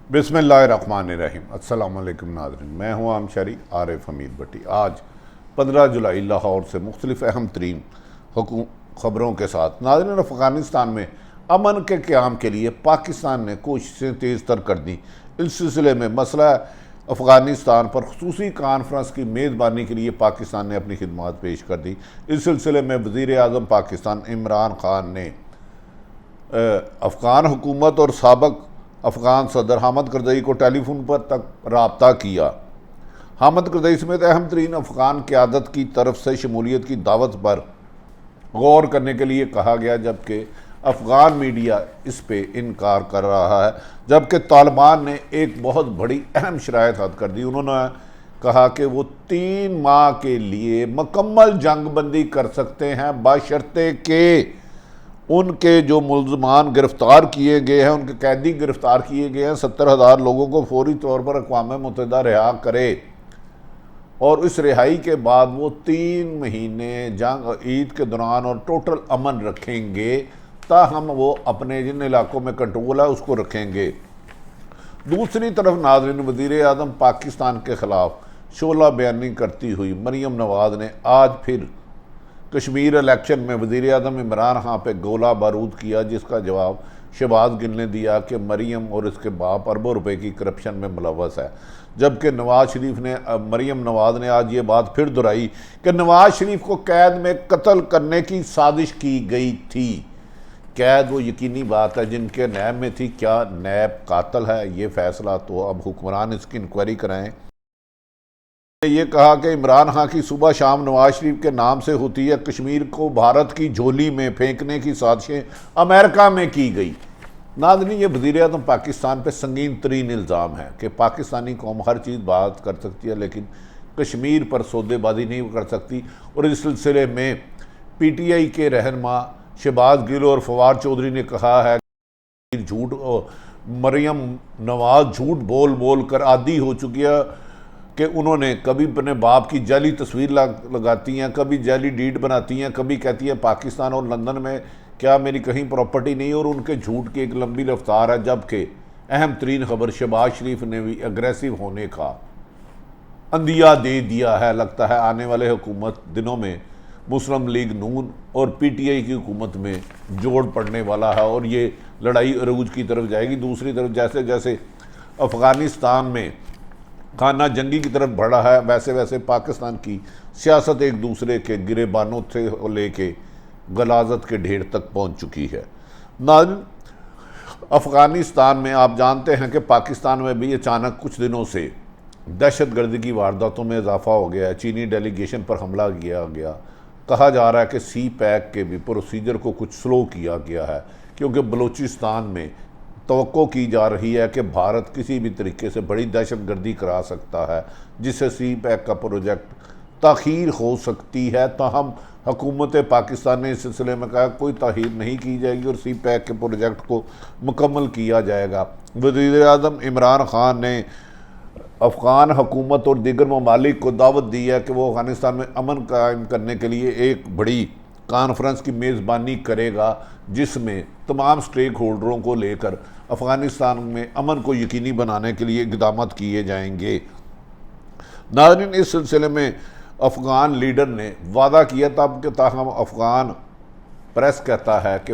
بسم اللہ الرحمن الرحیم۔ السلام علیکم ناظرین، میں ہوں شریف عارف حمید بھٹی۔ آج 15 جولائی لاہور سے مختلف اہم ترین خبروں کے ساتھ ناظرین، افغانستان میں امن کے قیام کے لیے پاکستان نے کوششیں تیز تر کر دیں۔ اس سلسلے میں مسئلہ افغانستان پر خصوصی کانفرنس کی میزبانی کے لیے پاکستان نے اپنی خدمات پیش کر دی۔ اس سلسلے میں وزیر اعظم پاکستان عمران خان نے افغان حکومت اور سابق افغان صدر حامد کرزئی کو ٹیلی فون پر تک رابطہ کیا۔ حامد کرزئی سمیت اہم ترین افغان قیادت کی طرف سے شمولیت کی دعوت پر غور کرنے کے لیے کہا گیا، جبکہ افغان میڈیا اس پہ انکار کر رہا ہے۔ جبکہ طالبان نے ایک بہت بڑی اہم شرائط عائد کر دی۔ انہوں نے کہا کہ وہ 3 ماہ کے لیے مکمل جنگ بندی کر سکتے ہیں، بشرطے کہ ان کے جو ملزمان گرفتار کیے گئے ہیں، ان کے قیدی گرفتار کیے گئے ہیں، 70,000 لوگوں کو فوری طور پر اقوام متحدہ رہا کرے، اور اس رہائی کے بعد وہ 3 مہینے جنگ عید کے دوران اور ٹوٹل امن رکھیں گے، تاہم وہ اپنے جن علاقوں میں کنٹرول ہے اس کو رکھیں گے۔ دوسری طرف ناظرین، وزیر اعظم پاکستان کے خلاف شعلہ بیانی کرتی ہوئی مریم نواز نے آج پھر کشمیر الیکشن میں وزیر اعظم عمران خان پہ گولہ بارود کیا، جس کا جواب شہباز گل نے دیا کہ مریم اور اس کے باپ اربوں روپے کی کرپشن میں ملوث ہے۔ جبکہ نواز شریف نے مریم نواز نے آج یہ بات پھر دہرائی کہ نواز شریف کو قید میں قتل کرنے کی سازش کی گئی تھی۔ قید وہ یقینی بات ہے جن کے نیب میں تھی، کیا نیب قاتل ہے؟ یہ فیصلہ تو اب حکمران اس کی انکوائری کرائیں۔ یہ کہا کہ عمران خان کی صبح شام نواز شریف کے نام سے ہوتی ہے، کشمیر کو بھارت کی جھولی میں پھینکنے کی سازشیں امریکہ میں کی گئی۔ ناظرین، یہ وزیر اعظم پاکستان پہ سنگین ترین الزام ہے کہ پاکستانی قوم ہر چیز بات کر سکتی ہے لیکن کشمیر پر سودے بازی نہیں کر سکتی، اور اس سلسلے میں پی ٹی آئی کے رہنما شہباز گل اور فواد چودھری نے کہا ہے کہ مریم نواز جھوٹ بول بول کر عادی ہو چکی ہے کہ انہوں نے کبھی اپنے باپ کی جعلی تصویر لگاتی ہیں، کبھی جعلی ڈیڈ بناتی ہیں، کبھی کہتی ہیں پاکستان اور لندن میں کیا میری کہیں پراپرٹی نہیں، اور ان کے جھوٹ کی ایک لمبی رفتار ہے۔ جبکہ اہم ترین خبر، شہباز شریف نے بھی اگریسو ہونے کا عندیہ دے دیا ہے۔ لگتا ہے آنے والے حکومت دنوں میں مسلم لیگ نون اور پی ٹی آئی کی حکومت میں جوڑ پڑنے والا ہے اور یہ لڑائی عروج کی طرف جائے گی۔ دوسری طرف جیسے جیسے افغانستان میں خانہ جنگی کی طرف بڑھا ہے، ویسے ویسے پاکستان کی سیاست ایک دوسرے کے گریبانوں سے لے کے غلاظت کے ڈھیر تک پہنچ چکی ہے۔ ناظرین، افغانستان میں آپ جانتے ہیں کہ پاکستان میں بھی اچانک کچھ دنوں سے دہشت گردی کی وارداتوں میں اضافہ ہو گیا ہے۔ چینی ڈیلیگیشن پر حملہ کیا گیا، کہا جا رہا ہے کہ سی پیک کے بھی پروسیجر کو کچھ سلو کیا گیا ہے، کیونکہ بلوچستان میں توقع کی جا رہی ہے کہ بھارت کسی بھی طریقے سے بڑی دہشت گردی کرا سکتا ہے، جس سے سی پیک کا پروجیکٹ تاخیر ہو سکتی ہے۔ تاہم حکومت پاکستان نے اس سلسلے میں کہا کوئی تاخیر نہیں کی جائے گی اور سی پیک کے پروجیکٹ کو مکمل کیا جائے گا۔ وزیر اعظم عمران خان نے افغان حکومت اور دیگر ممالک کو دعوت دی ہے کہ وہ افغانستان میں امن قائم کرنے کے لیے ایک بڑی کانفرنس کی میزبانی کرے گا، جس میں تمام سٹیک ہولڈروں کو لے کر افغانستان میں امن کو یقینی بنانے کے لیے اقدامات کیے جائیں گے۔ ناظرین، اس سلسلے میں افغان لیڈر نے وعدہ کیا تھا کہ تاہم افغان پریس کہتا ہے کہ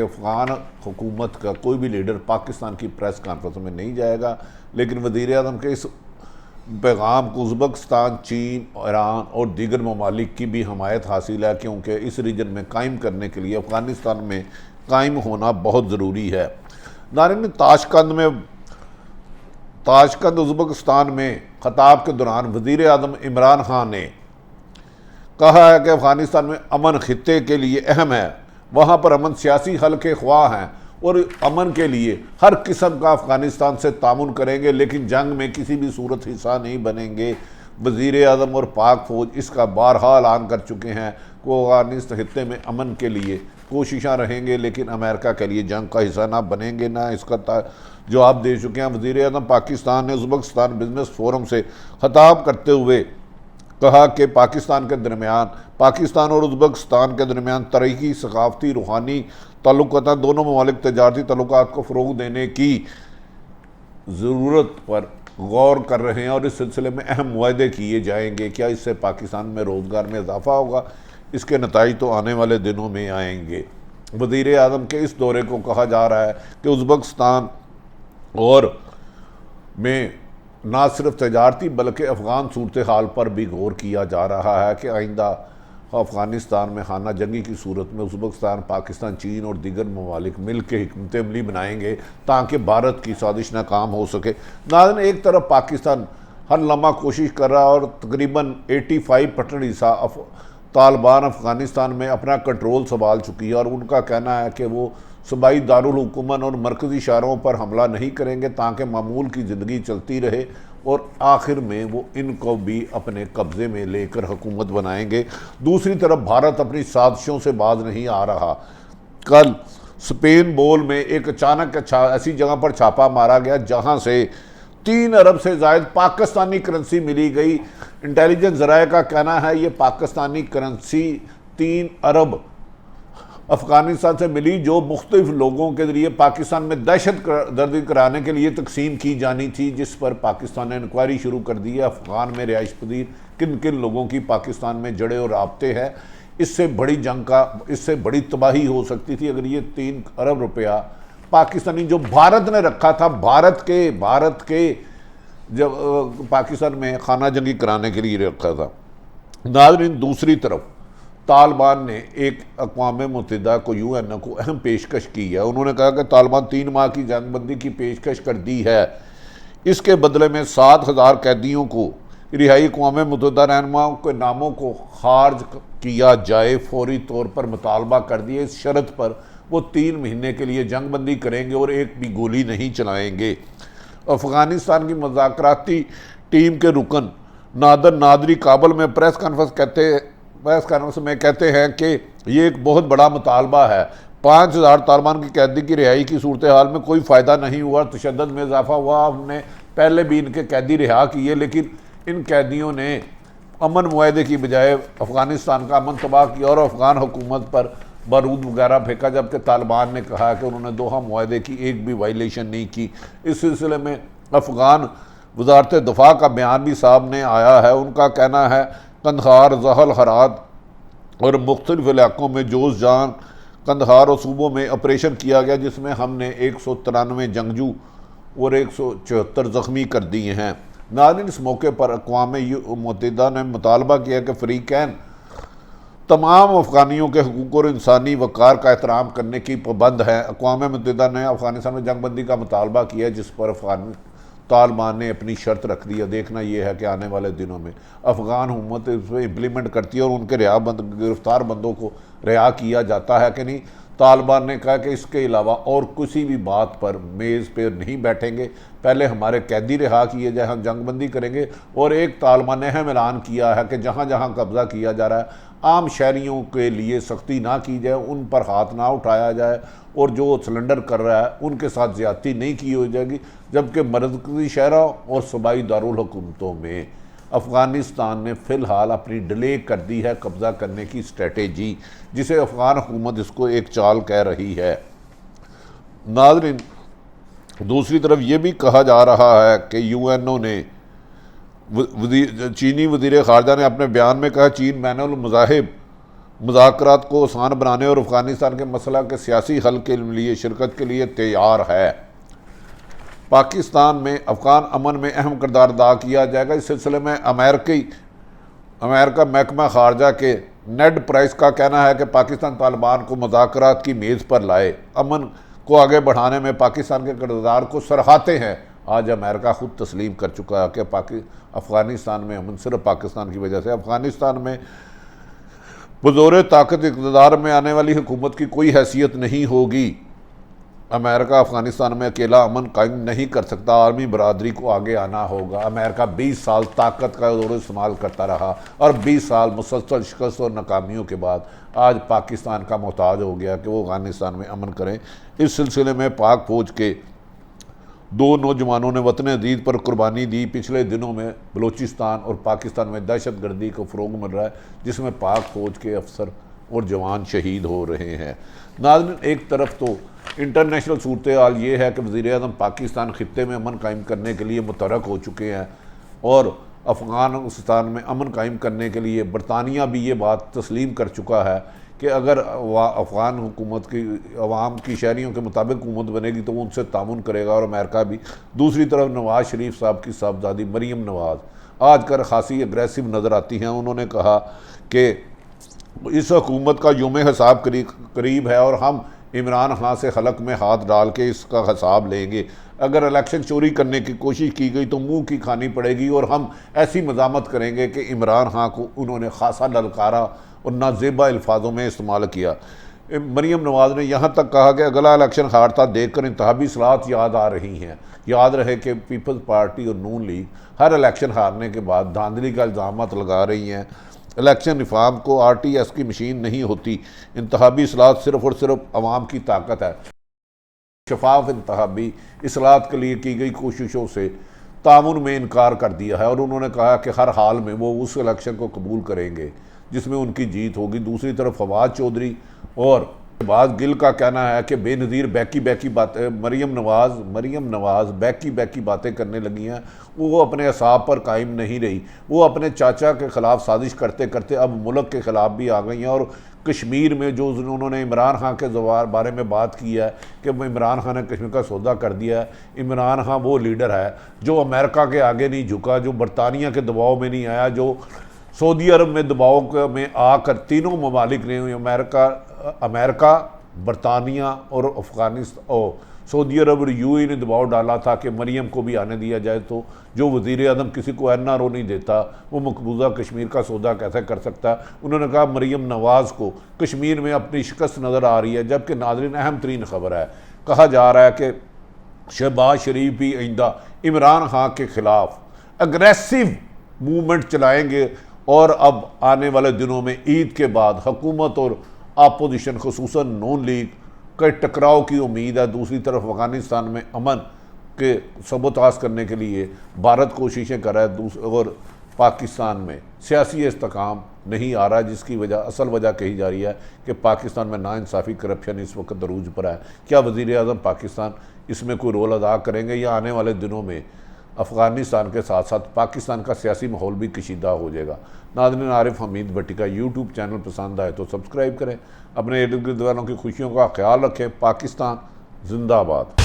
افغان حکومت کا کوئی بھی لیڈر پاکستان کی پریس کانفرنس میں نہیں جائے گا، لیکن وزیر اعظم کے اس پیغام کو ازبکستان، چین، ایران اور دیگر ممالک کی بھی حمایت حاصل ہے، کیونکہ اس ریجن میں قائم کرنے کے لیے افغانستان میں قائم ہونا بہت ضروری ہے۔ ناظرین، تاشقند ازبکستان میں خطاب کے دوران وزیر اعظم عمران خان نے کہا ہے کہ افغانستان میں امن خطے کے لیے اہم ہے، وہاں پر امن سیاسی حل کے خواہ ہیں اور امن کے لیے ہر قسم کا افغانستان سے تعاون کریں گے، لیکن جنگ میں کسی بھی صورت حصہ نہیں بنیں گے۔ وزیر اعظم اور پاک فوج اس کا بارہا اعلان کر چکے ہیں کہ وہ افغانستان خطے میں امن کے لیے کوششاں رہیں گے، لیکن امریکہ کے لیے جنگ کا حصہ نہ بنیں گے، نہ اس کا جواب دے چکے ہیں۔ وزیر اعظم پاکستان نے ازبکستان بزنس فورم سے خطاب کرتے ہوئے کہا کہ پاکستان اور ازبکستان کے درمیان تاریخی، ثقافتی، روحانی تعلقات، دونوں ممالک تجارتی تعلقات کو فروغ دینے کی ضرورت پر غور کر رہے ہیں اور اس سلسلے میں اہم معاہدے کیے جائیں گے۔ کیا اس سے پاکستان میں روزگار میں اضافہ ہوگا؟ اس کے نتائج تو آنے والے دنوں میں آئیں گے۔ وزیر اعظم کے اس دورے کو کہا جا رہا ہے کہ ازبکستان اور میں نہ صرف تجارتی بلکہ افغان صورتحال پر بھی غور کیا جا رہا ہے کہ آئندہ افغانستان میں خانہ جنگی کی صورت میں ازبکستان، پاکستان، چین اور دیگر ممالک مل کے حکمت عملی بنائیں گے تاکہ بھارت کی سازش ناکام ہو سکے۔ ناظرین، ایک طرف پاکستان ہر لمحہ کوشش کر رہا ہے اور تقریباً 85% حصہ طالبان افغانستان میں اپنا کنٹرول سنبھال چکی ہے اور ان کا کہنا ہے کہ وہ صوبائی دارالحکومت اور مرکزی شہروں پر حملہ نہیں کریں گے تاکہ معمول کی زندگی چلتی رہے اور آخر میں وہ ان کو بھی اپنے قبضے میں لے کر حکومت بنائیں گے۔ دوسری طرف بھارت اپنی سازشوں سے باز نہیں آ رہا۔ کل سپین بول میں ایک اچانک ایسی جگہ پر چھاپا مارا گیا جہاں سے 3 ارب سے زائد پاکستانی کرنسی ملی گئی۔ انٹیلیجنس ذرائع کا کہنا ہے یہ پاکستانی کرنسی 3 ارب افغانستان سے ملی جو مختلف لوگوں کے ذریعے پاکستان میں دہشت گردی کرانے کے لیے تقسیم کی جانی تھی، جس پر پاکستان نے انکوائری شروع کر دی ہے۔ افغان میں رہائش پذیر کن کن لوگوں کی پاکستان میں جڑے اور رابطے ہیں، اس سے بڑی جنگ کا، اس سے بڑی تباہی ہو سکتی تھی اگر یہ 3 ارب روپیہ پاکستانی جو بھارت نے رکھا تھا، بھارت کے جب پاکستان میں خانہ جنگی کرانے کے لیے رکھا تھا۔ ناظرین، دوسری طرف طالبان نے ایک اقوام متحدہ کو UN کو اہم پیشکش کی ہے۔ انہوں نے کہا کہ طالبان 3 ماہ کی جنگ بندی کی پیشکش کر دی ہے، اس کے بدلے میں 7,000 قیدیوں کو رہائی اقوام متحدہ رہنماؤں کے ناموں کو خارج کیا جائے۔ فوری طور پر مطالبہ کر دیا، اس شرط پر وہ 3 مہینے کے لیے جنگ بندی کریں گے اور ایک بھی گولی نہیں چلائیں گے۔ افغانستان کی مذاکراتی ٹیم کے رکن نادر نادری کابل میں پریس کانفرنس میں کہتے ہیں کہ یہ ایک بہت بڑا مطالبہ ہے۔ 5,000 طالبان کی قیدی کی رہائی کی صورتحال میں کوئی فائدہ نہیں ہوا، تشدد میں اضافہ ہوا۔ ہم نے پہلے بھی ان کے قیدی رہا کیے، لیکن ان قیدیوں نے امن معاہدے کی بجائے افغانستان کا امن تباہ کیا اور افغان حکومت پر بارود وغیرہ پھینکا، جبکہ طالبان نے کہا کہ انہوں نے دوحہ معاہدے کی ایک بھی وائلیشن نہیں کی۔ اس سلسلے میں افغان وزارت دفاع کا بیان بھی سامنے آیا ہے۔ ان کا کہنا ہے قندھار، زحل، ہرات اور مختلف علاقوں میں جوش جان قندھار اور صوبوں میں آپریشن کیا گیا، جس میں ہم نے 193 جنگجو اور 174 زخمی کر دیے ہیں۔ ناظرین، اس موقع پر اقوام متحدہ نے مطالبہ کیا کہ فریقین تمام افغانیوں کے حقوق اور انسانی وقار کا احترام کرنے کی پابند ہیں۔ اقوام متحدہ نے افغانستان میں جنگ بندی کا مطالبہ کیا، جس پر طالبان نے اپنی شرط رکھ دی ہے۔ دیکھنا یہ ہے کہ آنے والے دنوں میں افغان حکومت اس پہ امپلیمنٹ کرتی ہے اور ان کے گرفتار بندوں کو رہا کیا جاتا ہے کہ نہیں۔ طالبان نے کہا کہ اس کے علاوہ اور کسی بھی بات پر میز پہ نہیں بیٹھیں گے، پہلے ہمارے قیدی رہا کیے جائے، ہم جنگ بندی کریں گے۔ اور ایک طالبان نے اہم اعلان کیا ہے کہ جہاں جہاں قبضہ کیا جا رہا ہے عام شہریوں کے لیے سختی نہ کی جائے، ان پر ہاتھ نہ اٹھایا جائے اور جو سلنڈر کر رہا ہے ان کے ساتھ زیادتی نہیں کی ہو جائے گی، جبکہ مرکزی شہروں اور صوبائی دارالحکومتوں میں افغانستان نے فی الحال اپنی ڈیلے کر دی ہے قبضہ کرنے کی اسٹریٹجی، جسے افغان حکومت اس کو ایک چال کہہ رہی ہے۔ ناظرین، دوسری طرف یہ بھی کہا جا رہا ہے کہ UN نے چینی وزیر خارجہ نے اپنے بیان میں کہا چین بین المذاہب مذاکرات کو آسان بنانے اور افغانستان کے مسئلہ کے سیاسی حل کے لیے شرکت کے لیے تیار ہے۔ پاکستان میں افغان امن میں اہم کردار ادا کیا جائے گا۔ اس سلسلے میں امریکہ محکمہ خارجہ کے نیڈ پرائس کا کہنا ہے کہ پاکستان طالبان کو مذاکرات کی میز پر لائے، امن کو آگے بڑھانے میں پاکستان کے کردار کو سراہتے ہیں۔ آج امریکہ خود تسلیم کر چکا ہے کہ افغانستان میں امن صرف پاکستان کی وجہ سے۔ افغانستان میں بزور طاقت اقتدار میں آنے والی حکومت کی کوئی حیثیت نہیں ہوگی۔ امریکہ افغانستان میں اکیلا امن قائم نہیں کر سکتا، عالمی برادری کو آگے آنا ہوگا۔ امریکہ 20 سال طاقت کا زور استعمال کرتا رہا اور 20 سال مسلسل شکست اور ناکامیوں کے بعد آج پاکستان کا محتاج ہو گیا کہ وہ افغانستان میں امن کریں۔ اس سلسلے میں پاک فوج کے 2 نوجوانوں نے وطن عزیز پر قربانی دی۔ پچھلے دنوں میں بلوچستان اور پاکستان میں دہشت گردی کو فروغ مل رہا ہے، جس میں پاک فوج کے افسر اور جوان شہید ہو رہے ہیں۔ ناظرین، ایک طرف تو انٹرنیشنل صورتحال یہ ہے کہ وزیر اعظم پاکستان خطے میں امن قائم کرنے کے لیے متحرک ہو چکے ہیں، اور افغانستان میں امن قائم کرنے کے لیے برطانیہ بھی یہ بات تسلیم کر چکا ہے کہ اگر افغان حکومت کی عوام کی شہریوں کے مطابق حکومت بنے گی تو وہ ان سے تعاون کرے گا، اور امریکہ بھی۔ دوسری طرف نواز شریف صاحب کی صاحبزادی مریم نواز آج کل خاصی اگریسو نظر آتی ہیں۔ انہوں نے کہا کہ اس حکومت کا یوم حساب قریب ہے، اور ہم عمران خان سے حلق میں ہاتھ ڈال کے اس کا حساب لیں گے۔ اگر الیکشن چوری کرنے کی کوشش کی گئی تو منہ کی کھانی پڑے گی، اور ہم ایسی مزاحمت کریں گے کہ عمران خان کو انہوں نے خاصا للکارا اور نازیبا الفاظوں میں استعمال کیا۔ مریم نواز نے یہاں تک کہا کہ اگلا الیکشن ہارتا دیکھ کر انتخابی اصلاحات یاد آ رہی ہیں۔ یاد رہے کہ پیپلز پارٹی اور نون لیگ ہر الیکشن ہارنے کے بعد دھاندلی کا الزامات لگا رہی ہیں۔ الیکشن ریفارم کو آر ٹی ایس کی مشین نہیں ہوتی، انتخابی اصلاحات صرف اور صرف عوام کی طاقت ہے۔ شفاف انتخابی اصلاحات کے لیے کی گئی کوششوں سے تعاون میں انکار کر دیا ہے، اور انہوں نے کہا کہ ہر حال میں وہ اس الیکشن کو قبول کریں گے جس میں ان کی جیت ہوگی۔ دوسری طرف فواد چودھری اور شہباز گل کا کہنا ہے کہ بے نظیر بیکی باتیں مریم نواز بیکی باتیں کرنے لگی ہیں۔ وہ اپنے اعصاب پر قائم نہیں رہی، وہ اپنے چاچا کے خلاف سازش کرتے کرتے اب ملک کے خلاف بھی آ گئی ہیں، اور کشمیر میں جو انہوں نے عمران خان کے بارے میں بات کی ہے کہ عمران خان نے کشمیر کا سودا کر دیا ہے۔ عمران خان وہ لیڈر ہے جو امریکہ کے آگے نہیں جھکا، جو برطانیہ کے دباؤ میں نہیں آیا، جو سعودی عرب میں دباؤ میں آ کر تینوں ممالک نے امریکہ، برطانیہ اور افغانستان اور سعودی عرب اور یو اے نے دباؤ ڈالا تھا کہ مریم کو بھی آنے دیا جائے، تو جو وزیر اعظم کسی کو این آر او نہیں دیتا وہ مقبوضہ کشمیر کا سودا کیسے کر سکتا ہے۔ انہوں نے کہا مریم نواز کو کشمیر میں اپنی شکست نظر آ رہی ہے، جبکہ ناظرین اہم ترین خبر ہے، کہا جا رہا ہے کہ شہباز شریف بھی آئندہ عمران خان کے خلاف اگریسو موومنٹ چلائیں گے، اور اب آنے والے دنوں میں عید کے بعد حکومت اور اپوزیشن خصوصاً نون لیگ کے ٹکراؤ کی امید ہے۔ دوسری طرف افغانستان میں امن کے سبوتاژ کرنے کے لیے بھارت کوششیں کر رہا ہے، اور پاکستان میں سیاسی استحکام نہیں آ رہا ہے، جس کی اصل وجہ کہی جا رہی ہے کہ پاکستان میں ناانصافی کرپشن اس وقت عروج پر ہے۔ کیا وزیر اعظم پاکستان اس میں کوئی رول ادا کریں گے، یا آنے والے دنوں میں افغانستان کے ساتھ ساتھ پاکستان کا سیاسی ماحول بھی کشیدہ ہو جائے گا؟ ناظرین، عارف حمید بھٹی کا یوٹیوب چینل پسند آئے تو سبسکرائب کریں، اپنے ارد گرد والوں کی خوشیوں کا خیال رکھیں۔ پاکستان زندہ باد۔